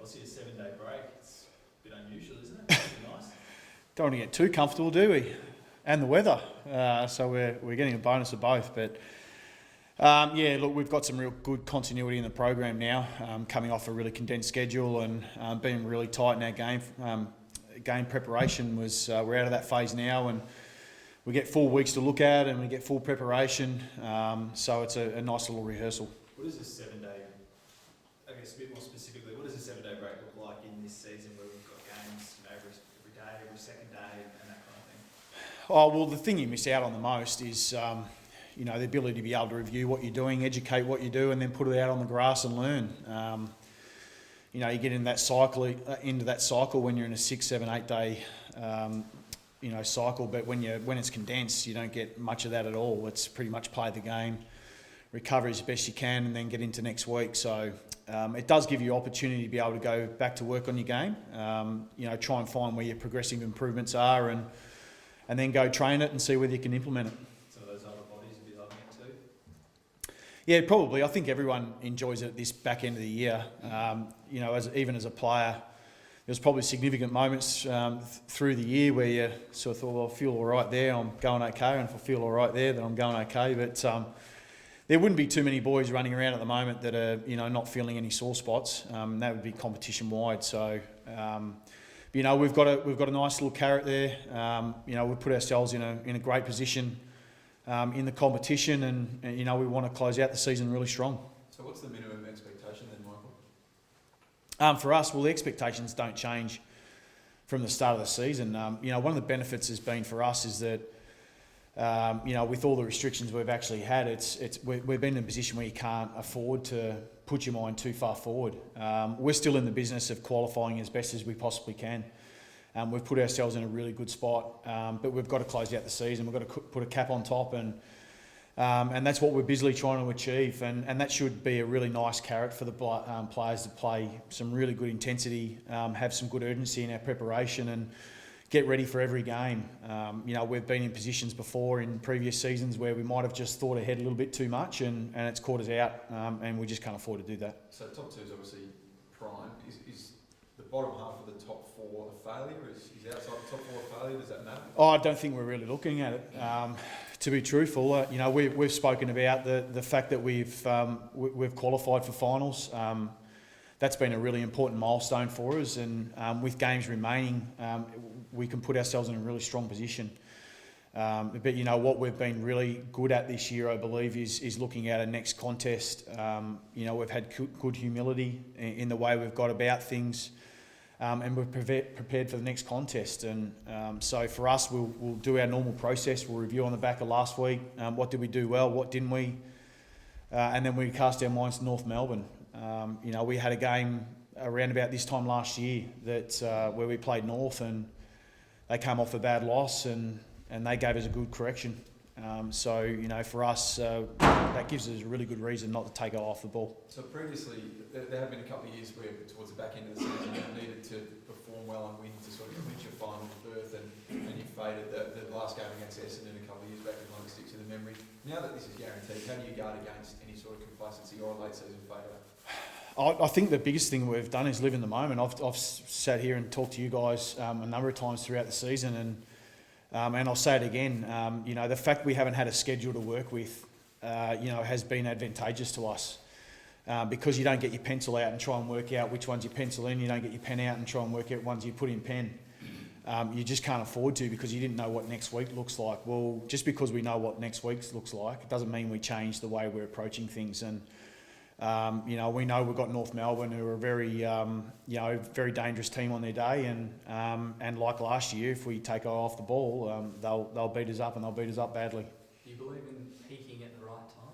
obviously a 7-day break. It's a bit unusual, isn't it? It's nice. Don't want to get too comfortable, do we? And the weather. So we're getting a bonus of both. But yeah, look, we've got some real good continuity in the program now, coming off a really condensed schedule and being really tight in our game preparation. We're out of that phase now, and we get 4 weeks to look at, and we get full preparation. So it's a nice little rehearsal. What is this 7-day? I guess a bit more specifically, what does a 7-day break look like in this season where we've got games every day, every second day, and that kind of thing? Oh, well, the thing you miss out on the most is, the ability to be able to review what you're doing, educate what you do, and then put it out on the grass and learn. You get into that cycle when you're in a 6, 7, 8 day, cycle. But when it's condensed, you don't get much of that at all. It's pretty much play the game, recover as best you can, and then get into next week. So it does give you opportunity to be able to go back to work on your game. Try and find where your progressive improvements are, and then go train it and see whether you can implement it. So those other bodies would be loving it too? Yeah, probably. I think everyone enjoys it at this back end of the year. Even as a player, there's probably significant moments through the year where you sort of thought, well, I feel all right there, I'm going okay, and if I feel all right there, then I'm going okay. But there wouldn't be too many boys running around at the moment that are, not feeling any sore spots. That would be competition wide. So, we've got a nice little carrot there. We've put ourselves in a great position in the competition, and we want to close out the season really strong. So what's the minimum expectation then, Michael? For us, well, the expectations don't change from the start of the season. One of the benefits has been for us is that, with all the restrictions we've actually had, we've been in a position where you can't afford to put your mind too far forward. We're still in the business of qualifying as best as we possibly can. We've put ourselves in a really good spot, but we've got to close out the season. We've got to put a cap on top, and that's what we're busily trying to achieve. And that should be a really nice carrot for the players to play some really good intensity, have some good urgency in our preparation, and get ready for every game. We've been in positions before in previous seasons where we might have just thought ahead a little bit too much, and it's caught us out, and we just can't afford to do that. So top two is obviously prime. Is the bottom half of the top 4 a failure? Is outside the top 4 a failure? Does that matter? I don't think we're really looking at it. To be truthful, we've spoken about the fact that we've qualified for finals. That's been a really important milestone for us, and with games remaining, we can put ourselves in a really strong position. But what we've been really good at this year, I believe, is looking at a next contest. We've had good humility in the way we've got about things, and we're prepared for the next contest. And so for us, we'll do our normal process. We'll review on the back of last week. What did we do well? What didn't we? And then we cast our minds to North Melbourne. We had a game around about this time last year where we played North, and they came off a bad loss, and they gave us a good correction. For us, that gives us a really good reason not to take our eye off the ball. So previously, there have been a couple of years where towards the back end of the season you needed to perform well and win to sort of clinch your final berth, and you faded the last game against Essendon a couple of years back is one that sticks in the memory. Now that this is guaranteed, how do you guard against any sort of complacency or a late season failure? I think the biggest thing we've done is live in the moment. I've sat here and talked to you guys a number of times throughout the season, and I'll say it again. The fact we haven't had a schedule to work with, has been advantageous to us, because you don't get your pencil out and try and work out which ones you pencil in. You don't get your pen out and try and work out ones you put in pen. You just can't afford to, because you didn't know what next week looks like. Well, just because we know what next week looks like, it doesn't mean we change the way we're approaching things. And we know we've got North Melbourne, who are a very, very dangerous team on their day, and like last year, if we take our eye off the ball, they'll beat us up, and they'll beat us up badly. Do you believe in peaking at the right time?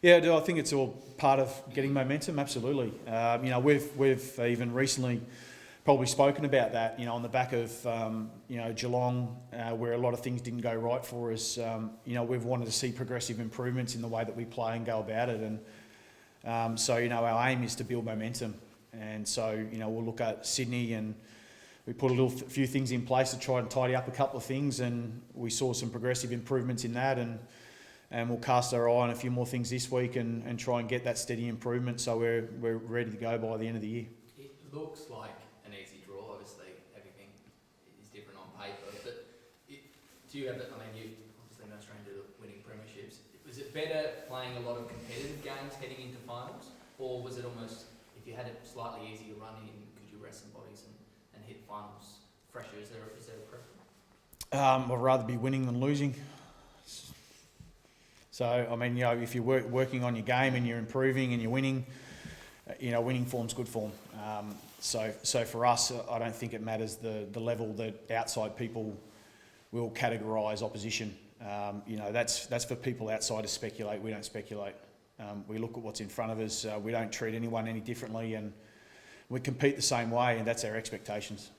Yeah, I do. I think it's all part of getting momentum. Absolutely. We've even recently probably spoken about that. On the back of Geelong, where a lot of things didn't go right for us. We've wanted to see progressive improvements in the way that we play and go about it, and. Our aim is to build momentum, and so we'll look at Sydney, and we put a few things in place to try and tidy up a couple of things, and we saw some progressive improvements in that, and we'll cast our eye on a few more things this week and try and get that steady improvement, so we're ready to go by the end of the year. looks like an easy draw. Obviously, everything is different on paper. But do you have that? I mean, you obviously no stranger to winning premierships. Was it better playing a lot of competitive games heading into finals, or was it almost, if you had a slightly easier run in, could you rest some bodies and hit finals fresher? Is there a preference? I'd rather be winning than losing. So, I mean, you know, if you're working on your game and you're improving and you're winning, you know, winning form's good form. So for us, I don't think it matters the level that outside people will categorise opposition. You know, that's for people outside to speculate. We don't speculate. We look at what's in front of us. We don't treat anyone any differently, and we compete the same way, and that's our expectations.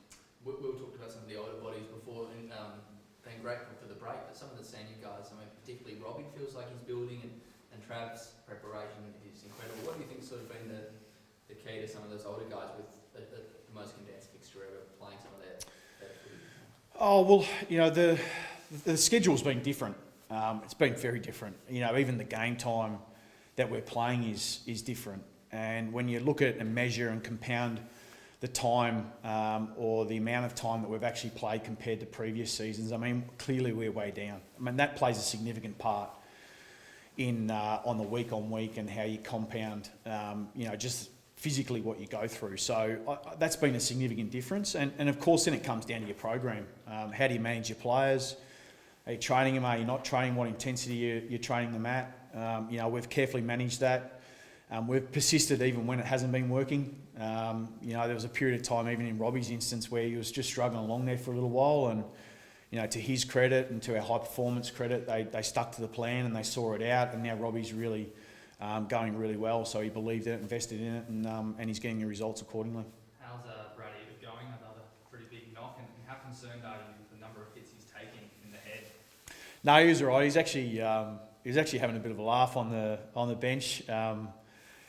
We talked about some of the older bodies before, and been grateful for the break, but some of the senior guys, I mean, particularly Robbie feels like he's building, and Trav's preparation is incredible. What do you think's sort of been the key to some of those older guys with the most condensed fixture ever, playing some of their footy? Oh, well, you know, the schedule's been different. It's been very different. You know, even the game time that we're playing is different. And when you look at and measure and compound the time or the amount of time that we've actually played compared to previous seasons, I mean, clearly we're way down. I mean, that plays a significant part in on the week on week and how you compound, you know, just physically what you go through. So that's been a significant difference. And of course, then it comes down to your program. How do you manage your players? Are you training them? Are you not training? What intensity you're training them at? You know, we've carefully managed that. We've persisted even when it hasn't been working. You know, there was a period of time, even in Robbie's instance, where he was just struggling along there for a little while. And, you know, to his credit and to our high performance credit, they stuck to the plan and they saw it out. And now Robbie's really going really well. So he believed in it, invested in it, and he's getting the results accordingly. How's Brad Ebert going? Another pretty big knock. And how concerned are you with the number of hits he's taking in the head? No, he was all right. He's actually having a bit of a laugh on the bench.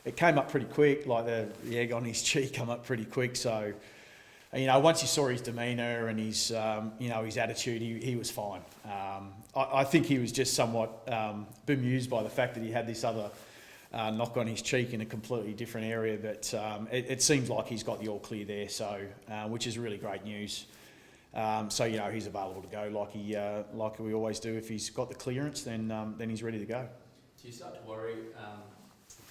It came up pretty quick, like the egg on his cheek come up pretty quick. So, you know, once you saw his demeanour and his, you know, his attitude, he was fine. I think he was just somewhat bemused by the fact that he had this other knock on his cheek in a completely different area. But it seems like he's got the all clear there, so which is really great news. So, you know, he's available to go like we always do. If he's got the clearance, then he's ready to go. Do you start to worry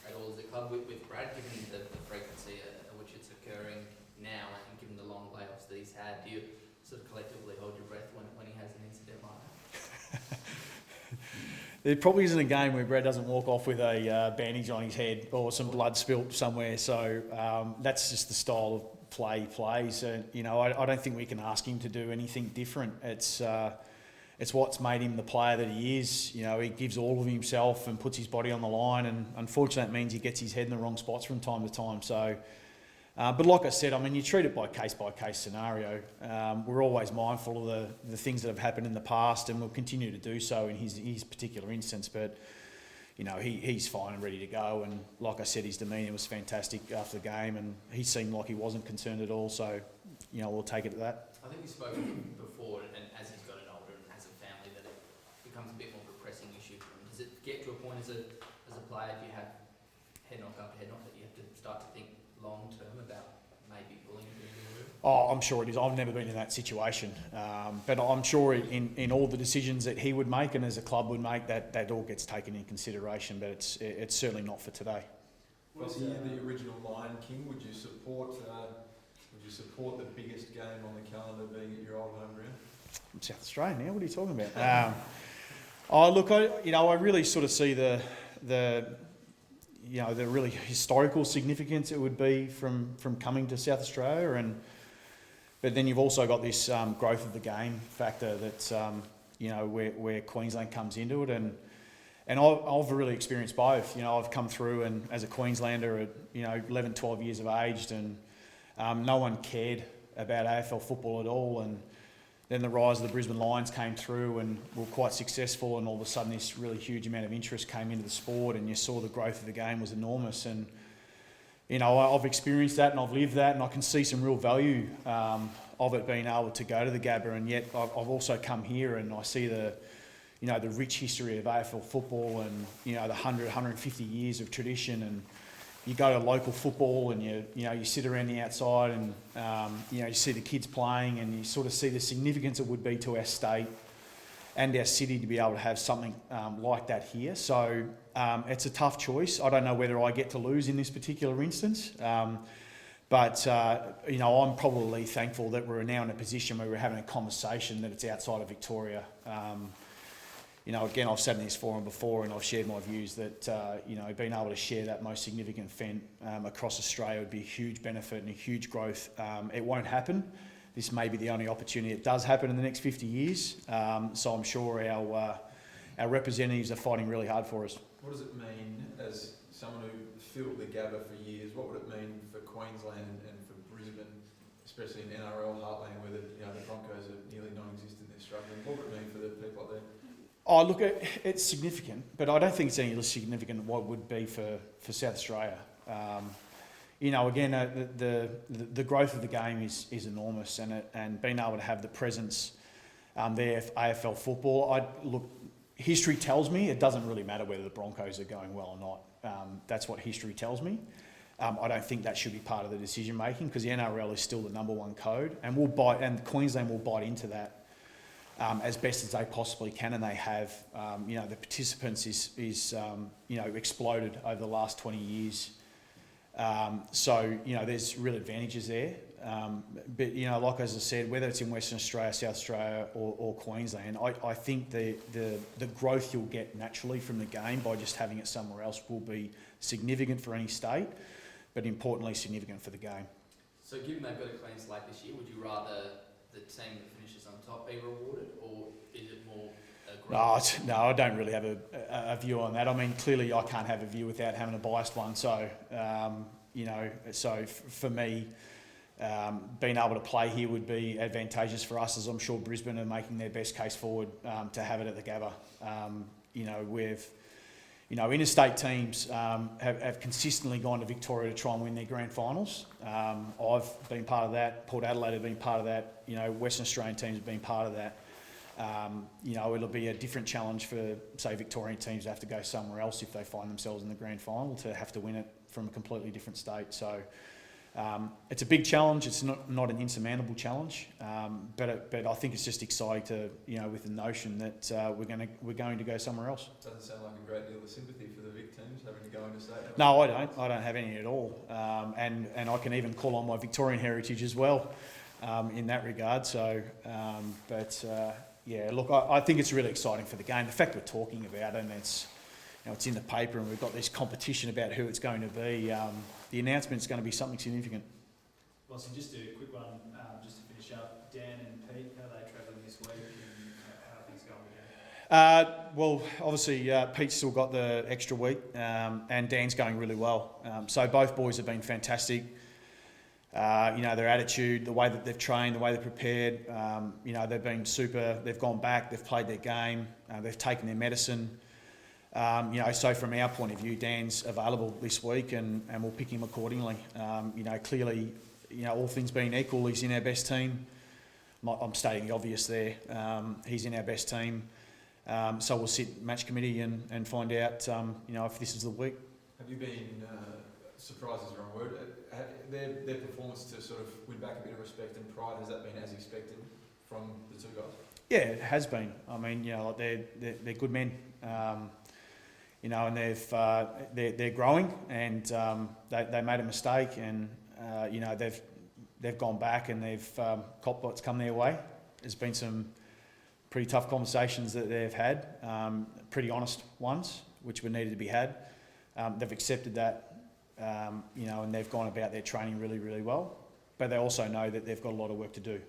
at all as a club with Brad, given the frequency at which it's occurring now, and given the long layoffs that he's had? Do you sort of collectively hold your breath when he has an incident like that? There probably isn't a game where Brad doesn't walk off with a bandage on his head or some blood spilt somewhere. So that's just the style of play he plays. You know, I don't think we can ask him to do anything different. It's what's made him the player that he is. You know, he gives all of himself and puts his body on the line, and unfortunately that means he gets his head in the wrong spots from time to time. So, but like I said, I mean, you treat it by case scenario. We're always mindful of the things that have happened in the past, and we'll continue to do so in his particular instance. But, you know, he's fine and ready to go. And like I said, his demeanour was fantastic after the game, and he seemed like he wasn't concerned at all. So, you know, we'll take it at that. I think you've spoken before, and as he's gotten older and has a family, that it becomes a bit more of a pressing issue for him. Does it get to a point as a player, if you have head knock after head knock, that you have to start to think long term about maybe pulling him into the room? Oh, I'm sure it is. I've never been in that situation. But I'm sure in all the decisions that he would make and as a club would make, that all gets taken into consideration. But it's certainly not for today. Was he the original Lion King? Would you support the biggest game on the calendar being at your old home ground? I'm South Australian now. What are you talking about? Oh, look, I really sort of see the really historical significance it would be from coming to South Australia, but then you've also got this growth of the game factor that where Queensland comes into it, and I've really experienced both. You know, I've come through and as a Queenslander at 11, 12 years of age, and no one cared about AFL football at all, and then the rise of the Brisbane Lions came through and were quite successful, and all of a sudden this really huge amount of interest came into the sport, and you saw the growth of the game was enormous. And I've experienced that and I've lived that, and I can see some real value of it being able to go to the Gabba. And yet I've also come here and I see the rich history of AFL football, and the 100, 150 years of tradition, and you go to local football and you sit around the outside and you see the kids playing and you sort of see the significance it would be to our state and our city to be able to have something like that here. So it's a tough choice. I don't know whether I get to lose in this particular instance, but I'm probably thankful that we're now in a position where we're having a conversation that it's outside of Victoria. Again, I've sat in this forum before and I've shared my views that, being able to share that most significant event across Australia would be a huge benefit and a huge growth. It won't happen. This may be the only opportunity it does happen in the next 50 years. So I'm sure our representatives are fighting really hard for us. What does it mean, as someone who filled the Gabba for years, what would it mean for Queensland and for Brisbane, especially in NRL heartland where the Broncos are nearly non-existent, they're struggling? What would it mean for the people up there? Oh, look, it's significant, but I don't think it's any less significant than what it would be for South Australia. Again, the growth of the game is enormous, and being able to have the presence there for AFL football. History tells me it doesn't really matter whether the Broncos are going well or not. That's what history tells me. I don't think that should be part of the decision making because the NRL is still the number one code, and Queensland will bite into that. As best as they possibly can, and they have. The participants is exploded over the last 20 years. There's real advantages there. But like as I said, whether it's in Western Australia, South Australia, or Queensland, I think the growth you'll get naturally from the game by just having it somewhere else will be significant for any state, but importantly significant for the game. So given they've got a clean slate this year, would you rather the team that finishes on top be rewarded, or is it more aggressive? No, I don't really have a view on that. I mean, clearly I can't have a view without having a biased one. So, for me, being able to play here would be advantageous for us, as I'm sure Brisbane are making their best case forward to have it at the Gabba. Interstate teams have consistently gone to Victoria to try and win their grand finals. I've been part of that. Port Adelaide have been part of that. Western Australian teams have been part of that. It'll be a different challenge for, say, Victorian teams to have to go somewhere else if they find themselves in the grand final to have to win it from a completely different state. So it's a big challenge. It's not an insurmountable challenge, but I think it's just exciting to, with the notion that we're going to go somewhere else. Doesn't sound like a great deal of sympathy for the Vic teams having to go into state. No, I don't. I don't have any at all. And I can even call on my Victorian heritage as well in that regard. So, I think it's really exciting for the game. The fact we're talking about it and it's in the paper and we've got this competition about who it's going to be. The announcement is going to be something significant. Well, so just a quick one, just to finish up. Dan and Pete, how are they travelling this week and how are things going again? Obviously Pete's still got the extra week and Dan's going really well. So both boys have been fantastic. Their attitude, the way that they've trained, the way they've prepared, they've been super. They've gone back, they've played their game, they've taken their medicine. So from our point of view, Dan's available this week and we'll pick him accordingly. Clearly, all things being equal, he's in our best team. I'm stating the obvious there. He's in our best team. So we'll sit match committee and find out, if this is the week. Have you been, surprised is the wrong word, their performance to sort of win back a bit of respect and pride, has that been as expected from the two guys? Yeah, it has been. I mean, they're good men. And they're growing, and they made a mistake, and they've gone back and they've copped what's come their way. There's been some pretty tough conversations that they've had, pretty honest ones, which were needed to be had. They've accepted that, and they've gone about their training really, really well. But they also know that they've got a lot of work to do.